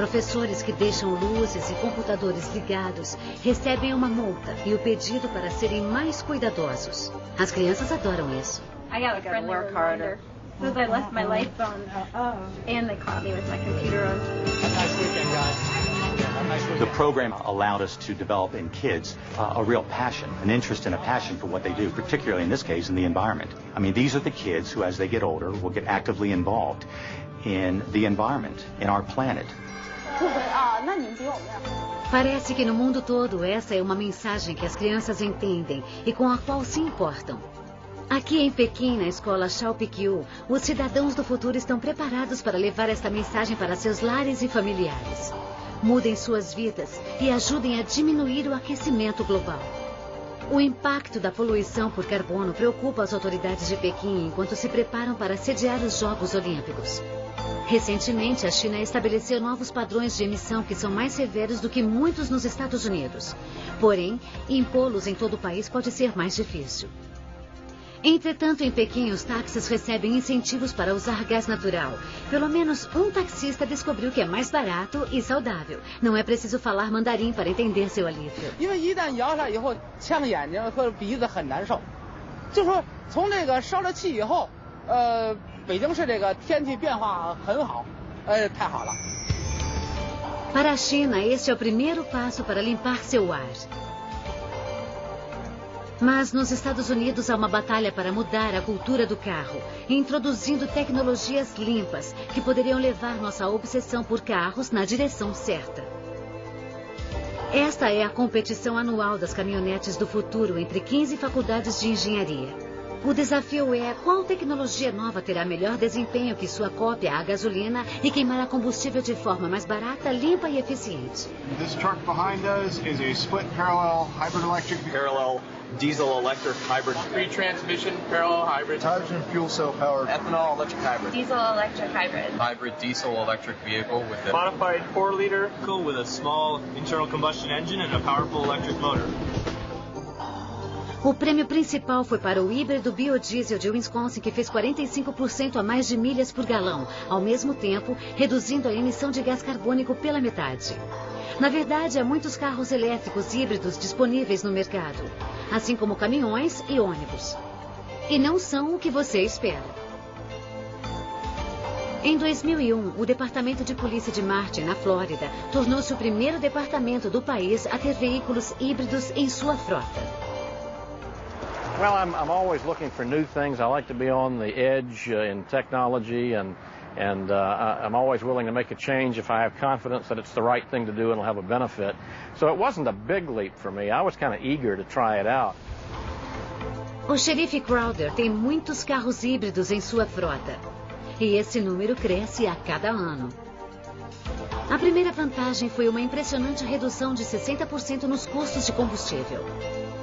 Professores que deixam luzes e computadores ligados recebem uma multa e o pedido para serem mais cuidadosos. As crianças adoram isso. I gotta work harder. Because I left my lights on, and they caught me with my computer on. Have a nice weekend, guys. The program allowed us to develop in kids a real passion, an interest and a passion for what they do, particularly in this case in the environment. I mean, these are the kids who, as they get older, will get actively involved in the environment, in our planet. Parece que no mundo todo essa é uma mensagem que as crianças entendem e com a qual se importam. Aqui em Pequim, na escola Xiaopikyu, os cidadãos do futuro estão preparados para levar esta mensagem para seus lares e familiares. Mudem suas vidas e ajudem a diminuir o aquecimento global. O impacto da poluição por carbono preocupa as autoridades de Pequim enquanto se preparam para sediar os Jogos Olímpicos. Recentemente, a China estabeleceu novos padrões de emissão que são mais severos do que muitos nos Estados Unidos. Porém, impô-los em todo o país pode ser mais difícil. Entretanto, em Pequim, os táxis recebem incentivos para usar gás natural. Pelo menos um taxista descobriu que é mais barato e saudável. Não é preciso falar mandarim para entender seu alívio. Para a China, este é o primeiro passo para limpar seu ar. Mas nos Estados Unidos há uma batalha para mudar a cultura do carro, introduzindo tecnologias limpas que poderiam levar nossa obsessão por carros na direção certa. Esta é a competição anual das caminhonetes do futuro entre 15 faculdades de engenharia. O desafio é qual tecnologia nova terá melhor desempenho que sua cópia a gasolina e queimará combustível de forma mais barata, limpa e eficiente. This truck behind us is a split parallel hybrid electric parallel diesel electric hybrid. Free transmission parallel hybrid. Hydrogen fuel cell powered. Ethanol electric hybrid. Diesel electric hybrid. Hybrid diesel electric vehicle with a modified 4-liter vehicle with a small internal combustion engine and a powerful electric motor. O prêmio principal foi para o híbrido biodiesel de Wisconsin, que fez 45% a mais de milhas por galão, ao mesmo tempo reduzindo a emissão de gás carbônico pela metade. Na verdade, há muitos carros elétricos híbridos disponíveis no mercado, assim como caminhões e ônibus. E não são o que você espera. Em 2001, o Departamento de Polícia de Martin, na Flórida, tornou-se o primeiro departamento do país a ter veículos híbridos em sua frota. Well, I'm always looking for new things. I like to be on the edge in technology, and I'm always willing to make a change if I have confidence that it's the right thing to do and will have a benefit. So it wasn't a big leap for me. I was kind of eager to try it out. O xerife Crowder tem muitos carros híbridos em sua frota. E esse número cresce a cada ano. A primeira vantagem foi uma impressionante redução de 60% nos custos de combustível.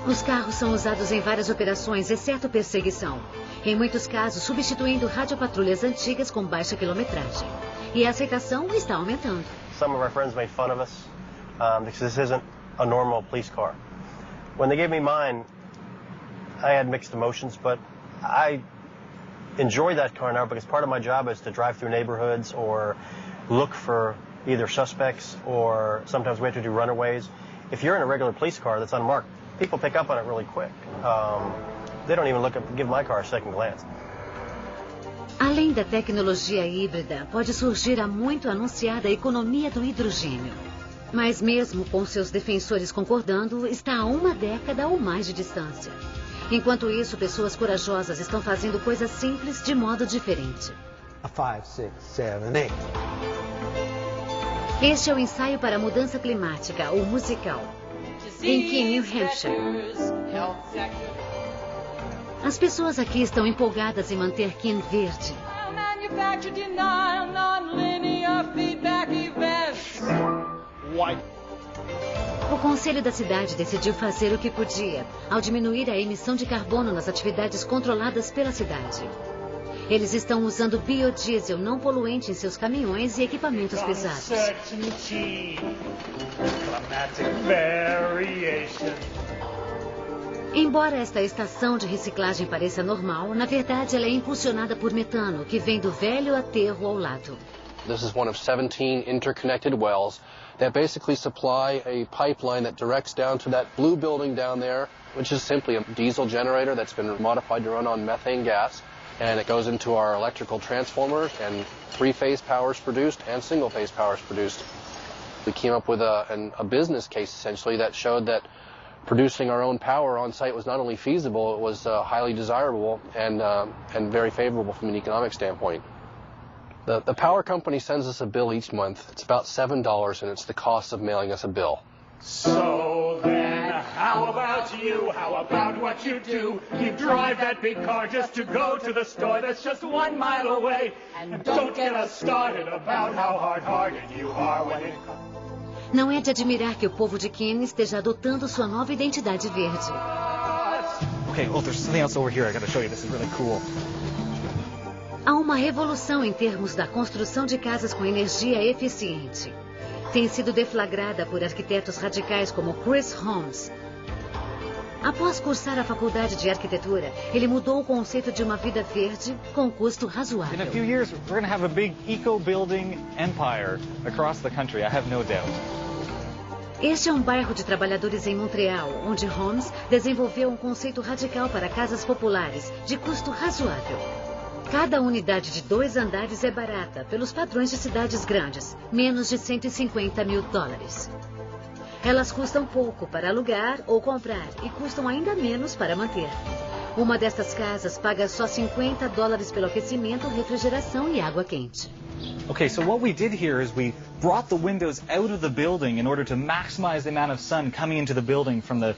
Os carros são usados em várias operações, exceto perseguição. Em muitos casos, substituindo radiopatrulhas antigas com baixa quilometragem. E a aceitação está aumentando. Some of our friends made fun of us because this isn't a normal police car. When they gave me mine, I had mixed emotions, but I enjoy that car now because part of my job is to drive through neighborhoods or look for either suspects or sometimes we have to do runaways. If you're in a regular police car that's unmarked, people pick up on it really quick. They don't even give my car a second glance. Além da tecnologia híbrida, pode surgir a muito anunciada economia do hidrogênio. Mas mesmo com seus defensores concordando, está a uma década ou mais de distância. Enquanto isso, pessoas corajosas estão fazendo coisas simples de modo diferente. 5, 6, 7, 8. Este é o ensaio para a mudança climática, o musical. Em Keene, New Hampshire. As pessoas aqui estão empolgadas em manter Keene verde. O conselho da cidade decidiu fazer o que podia, ao diminuir a emissão de carbono nas atividades controladas pela cidade. Eles estão usando biodiesel não poluente em seus caminhões e equipamentos pesados. Embora esta estação de reciclagem pareça normal, na verdade ela é impulsionada por metano, que vem do velho aterro ao lado. This is one of 17 interconnected wells that basically supply a pipeline that directs down to that blue building down there, which is simply a diesel generator that's been modified to run on methane gas. And it goes into our electrical transformers, and three-phase power is produced and single-phase power is produced. We came up with a business case, essentially, that showed that producing our own power on site was not only feasible, it was highly desirable and very favorable from an economic standpoint. The power company sends us a bill each month. It's about $7, and it's the cost of mailing us a bill. So then, how about you? How about what you do? You drive that big car just to go to the store that's just 1 mile away. And don't get us started about how hard-hearted you are when it comes. Não é de admirar que o povo de Kenya esteja adotando sua nova identidade verde. Okay, oh, there's something else over here I gotta show you. This is really cool. Há uma revolução em termos da construção de casas com energia eficiente. Tem sido deflagrada por arquitetos radicais como Chris Holmes. Após cursar a faculdade de arquitetura, ele mudou o conceito de uma vida verde com custo razoável. In a few years, we're going to have a big eco-building empire across the country, I have no doubt. Este é um bairro de trabalhadores em Montreal, onde Holmes desenvolveu um conceito radical para casas populares, de custo razoável. Cada unidade de 2 andares é barata, pelos padrões de cidades grandes, menos de $150 mil. Elas custam pouco para alugar ou comprar e custam ainda menos para manter. Uma destas casas paga só $50 pelo aquecimento, refrigeração e água quente. Okay, so what we did here is we brought the windows out of the building in order to maximize the amount of sun coming into the building from the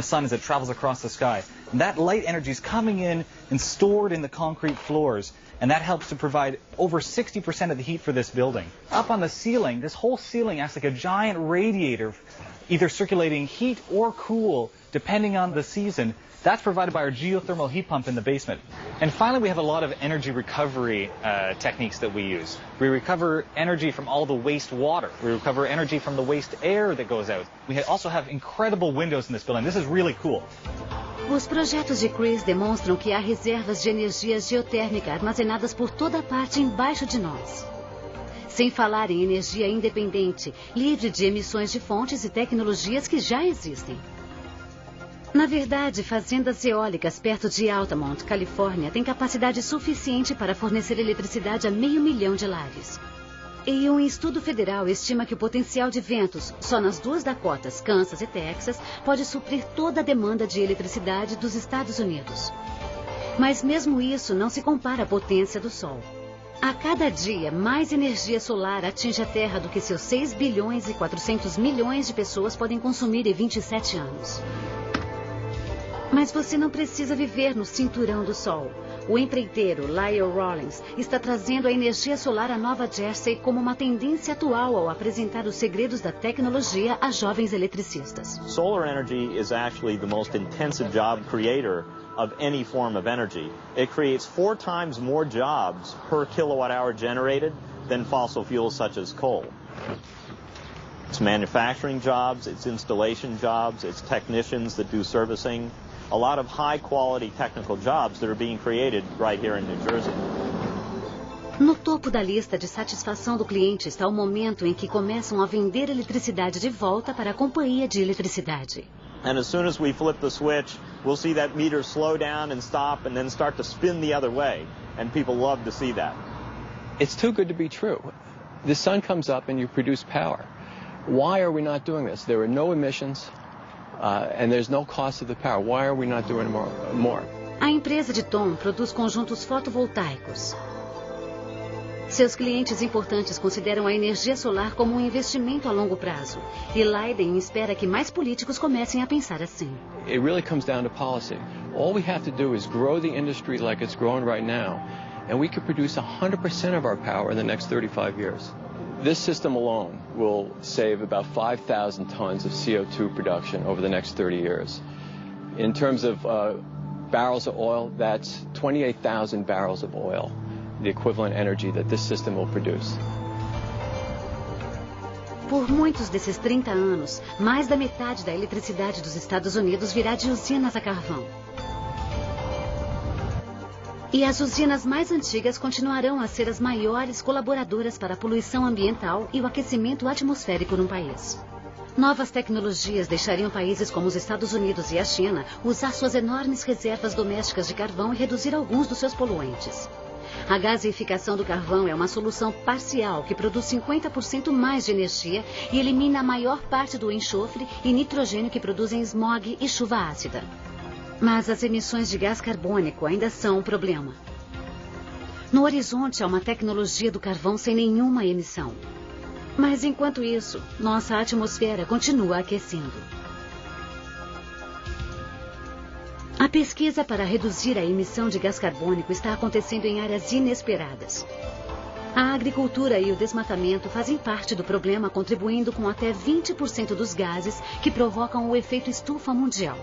sun as it travels across the sky. And that light energy is coming in and stored in the concrete floors, and that helps to provide over 60% of the heat for this building. Up on the ceiling, this whole ceiling acts like a giant radiator, either circulating heat or cool, depending on the season. That's provided by our geothermal heat pump in the basement. And finally, we have a lot of energy recovery techniques that we use. We recover energy from all the waste water. We recover energy from the waste air that goes out. We also have incredible windows in this building. This is really cool. Os projetos de Chris demonstram que há reservas de energia geotérmica armazenadas por toda parte embaixo de nós. Sem falar em energia independente, livre de emissões de fontes e tecnologias que já existem. Na verdade, fazendas eólicas perto de Altamont, Califórnia, têm capacidade suficiente para fornecer eletricidade a 500 mil de lares. E um estudo federal estima que o potencial de ventos, só nas 2 Dakotas, Kansas e Texas, pode suprir toda a demanda de eletricidade dos Estados Unidos. Mas mesmo isso não se compara à potência do Sol. A cada dia, mais energia solar atinge a Terra do que seus 6 bilhões e 400 milhões de pessoas podem consumir em 27 anos. Mas você não precisa viver no cinturão do Sol. O empreiteiro Lyle Rollins está trazendo a energia solar à Nova Jersey como uma tendência atual ao apresentar os segredos da tecnologia a jovens eletricistas. Solar energy is actually the most intensive job creator of any form of energy. It creates 4 times more jobs per kilowatt hour generated than fossil fuels such as coal. It's manufacturing jobs, it's installation jobs, it's technicians that do servicing. A lot of high-quality technical jobs that are being created right here in New Jersey. No topo da lista de satisfação do cliente está o momento em que começam a vender eletricidade de volta para a companhia de eletricidade. And as soon as we flip the switch, we'll see that meter slow down and stop and then start to spin the other way. And people love to see that. It's too good to be true. The sun comes up and you produce power. Why are we not doing this? There are no emissions. And there's no cost of the power. Why are we not doing more? A empresa de Tom produz conjuntos fotovoltaicos. Seus clientes importantes consideram a energia solar como um investimento a longo prazo. E Leiden espera que mais políticos comecem a pensar assim. It really comes down to policy. All we have to do is grow the industry like it's growing right now, and we could produce 100% of our power in the next 35 years. This system alone will save about 5,000 tons of CO2 production over the next 30 years. In terms of barrels of oil, that's 28,000 barrels of oil, the equivalent energy that this system will produce. Por muitos desses 30 anos, mais da metade da eletricidade dos Estados Unidos virá de usinas a carvão. E as usinas mais antigas continuarão a ser as maiores colaboradoras para a poluição ambiental e o aquecimento atmosférico no país. Novas tecnologias deixariam países como os Estados Unidos e a China usar suas enormes reservas domésticas de carvão e reduzir alguns dos seus poluentes. A gasificação do carvão é uma solução parcial que produz 50% mais de energia e elimina a maior parte do enxofre e nitrogênio que produzem smog e chuva ácida. Mas as emissões de gás carbônico ainda são um problema. No horizonte há uma tecnologia do carvão sem nenhuma emissão. Mas enquanto isso, nossa atmosfera continua aquecendo. A pesquisa para reduzir a emissão de gás carbônico está acontecendo em áreas inesperadas. A agricultura e o desmatamento fazem parte do problema, contribuindo com até 20% dos gases que provocam o efeito estufa mundial.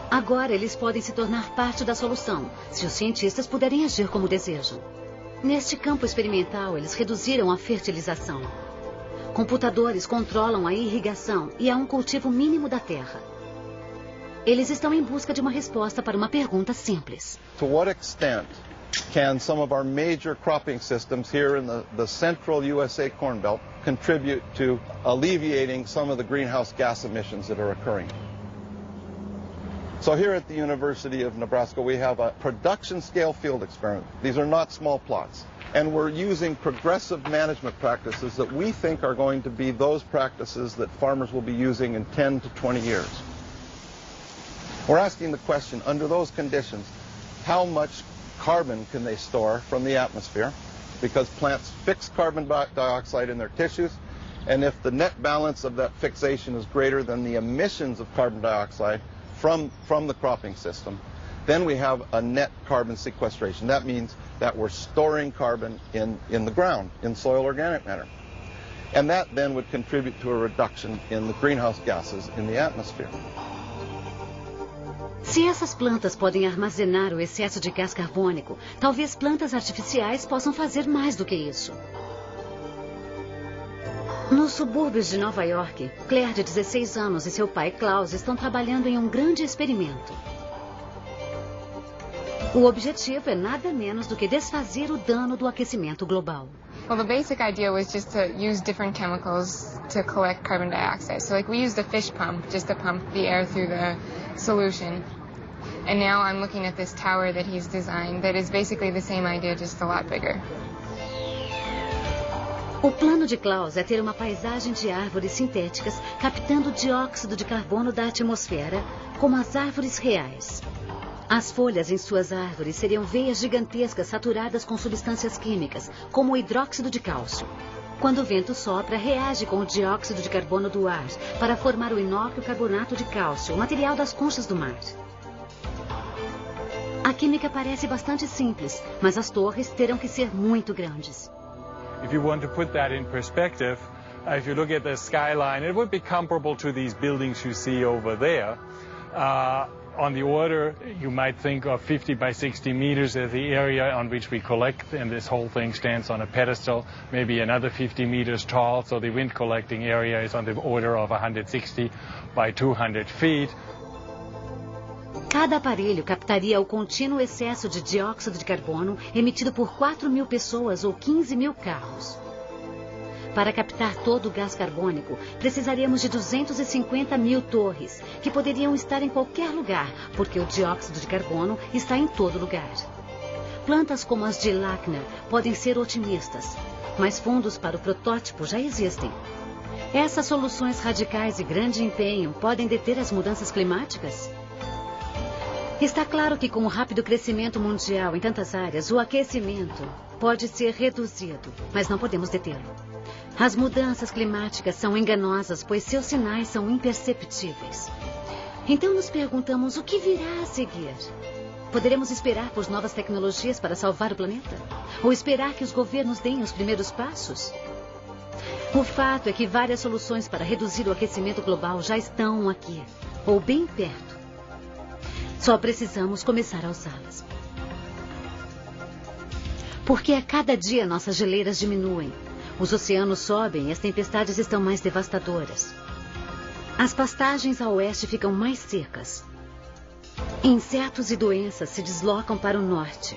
Agora eles podem se tornar parte da solução, se os cientistas puderem agir como desejam. Neste campo experimental, eles reduziram a fertilização. Computadores controlam a irrigação e há um cultivo mínimo da terra. Eles estão em busca de uma resposta para uma pergunta simples. To what extent can some of our major cropping systems here in the central USA Corn Belt contribute to alleviating some of the greenhouse gas emissions that are occurring? So here at the University of Nebraska, we have a production scale field experiment. These are not small plots. And we're using progressive management practices that we think are going to be those practices that farmers will be using in 10 to 20 years. We're asking the question, under those conditions, how much carbon can they store from the atmosphere? Because plants fix carbon dioxide in their tissues, and if the net balance of that fixation is greater than the emissions of carbon dioxide from the cropping system, then we have a net carbon sequestration. That means that we're storing carbon in the ground, in soil organic matter. And that then would contribute to a reduction in the greenhouse gases in the atmosphere. Se essas plantas podem armazenar o excesso de gás carbônico, talvez plantas artificiais possam fazer mais do que isso. Nos subúrbios de Nova York, Claire, de 16 anos, e seu pai, Klaus, estão trabalhando em um grande experimento. O objetivo é nada menos do que desfazer o dano do aquecimento global. Well, the basic idea was just to use different chemicals to collect carbon dioxide. So like we used a fish pump just to pump the air through the solution. And now I'm looking at this tower that he's designed that is basically the same idea, just a lot bigger. O plano de Klaus é ter uma paisagem de árvores sintéticas captando dióxido de carbono da atmosfera, como as árvores reais. As folhas em suas árvores seriam veias gigantescas saturadas com substâncias químicas, como o hidróxido de cálcio. Quando o vento sopra, reage com o dióxido de carbono do ar para formar o inócuo carbonato de cálcio, o material das conchas do mar. A química parece bastante simples, mas as torres terão que ser muito grandes. If you want to put that in perspective, if you look at the skyline, it would be comparable to these buildings you see over there. On the order, you might think of 50 by 60 meters as the area on which we collect, and this whole thing stands on a pedestal, maybe another 50 meters tall, so the wind collecting area is on the order of 160 by 200 feet. Cada aparelho captaria o contínuo excesso de dióxido de carbono emitido por 4.000 pessoas ou 15.000 carros. Para captar todo o gás carbônico, precisaríamos de 250.000 torres, que poderiam estar em qualquer lugar, porque o dióxido de carbono está em todo lugar. Plantas como as de Lackner podem ser otimistas, mas fundos para o protótipo já existem. Essas soluções radicais e grande empenho podem deter as mudanças climáticas? Está claro que com o rápido crescimento mundial em tantas áreas, o aquecimento pode ser reduzido, mas não podemos detê-lo. As mudanças climáticas são enganosas, pois seus sinais são imperceptíveis. Então nos perguntamos o que virá a seguir. Poderemos esperar por novas tecnologias para salvar o planeta? Ou esperar que os governos deem os primeiros passos? O fato é que várias soluções para reduzir o aquecimento global já estão aqui, ou bem perto. Só precisamos começar a usá-las. Porque a cada dia nossas geleiras diminuem, os oceanos sobem e as tempestades estão mais devastadoras. As pastagens a oeste ficam mais secas. Insetos e doenças se deslocam para o norte.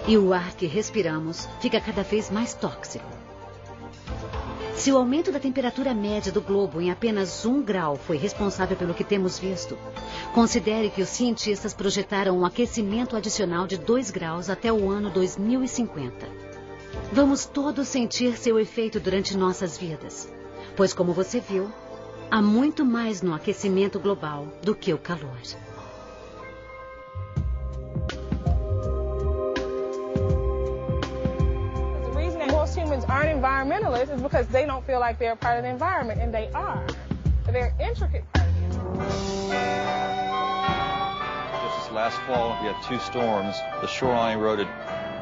E o ar que respiramos fica cada vez mais tóxico. Se o aumento da temperatura média do globo em apenas 1 grau foi responsável pelo que temos visto, considere que os cientistas projetaram um aquecimento adicional de 2 graus até o ano 2050. Vamos todos sentir seu efeito durante nossas vidas, pois, como você viu, há muito mais no aquecimento global do que o calor. Most humans aren't environmentalists is because they don't feel like they're a part of the environment, and they are. They're an intricate part of the environment. Just this last fall, we had 2 storms. The shoreline eroded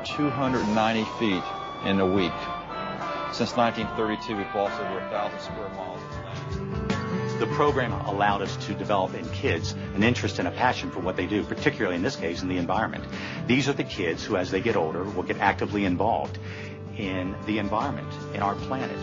290 feet in a week. Since 1932, we've lost over 1,000 square miles. The program allowed us to develop in kids an interest and a passion for what they do, particularly in this case in the environment. These are the kids who, as they get older, will get actively involved in the environment, in our planet.